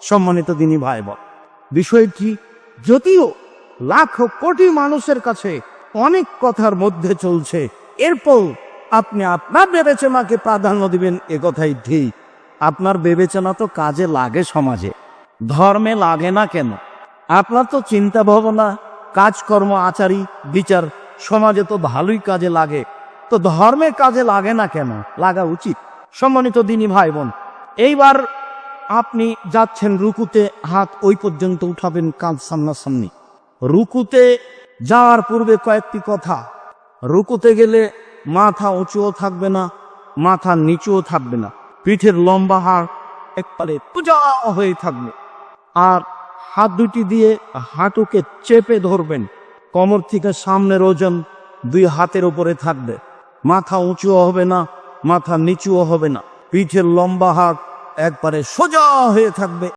সম্মানিত দিনী ভাই বোন, বিষয়টি যদিও লাখ কোটি মানুষের কাছে অনেক কথার মধ্যে চলছে, এরপর আপনি আপনার বিবেচনাকে প্রাধান্য দিবেন, এ কথাই ঠিক। আপনার বিবেচনা তো কাজে লাগে, সমাজে ধর্মে লাগে না কেন? আপনার তো চিন্তা ভাবনা, কাজকর্ম, আচারি বিচার সমাজে তো ভালোই কাজে লাগে, তো ধর্মে কাজে লাগে না কেন? লাগা উচিত। সম্মানিত দিনী ভাই বোন, এইবার আপনি যাচ্ছেন রুকুতে, হাত ওই পর্যন্ত উঠাবেন, কাঁধ সামনাসামনি। রুকুতে যাওয়ার পূর্বে কয়েকটি কথা। রুকুতে গেলে মাথা উঁচুও থাকবে না, মাথা নিচুও থাকবে না, পিঠের লম্বা হাড় একবারে সোজা হয়ে থাকবে, আর হাত দুটি দিয়ে হাঁটুকে চেপে ধরবেন। কোমর থেকে সামনের ওজন দুই হাতের উপরে থাকবে, মাথা উঁচুও হবে না, মাথা নিচুও হবে না, পিঠের লম্বা হাড় একবারে সোজা হয়ে থাকবে।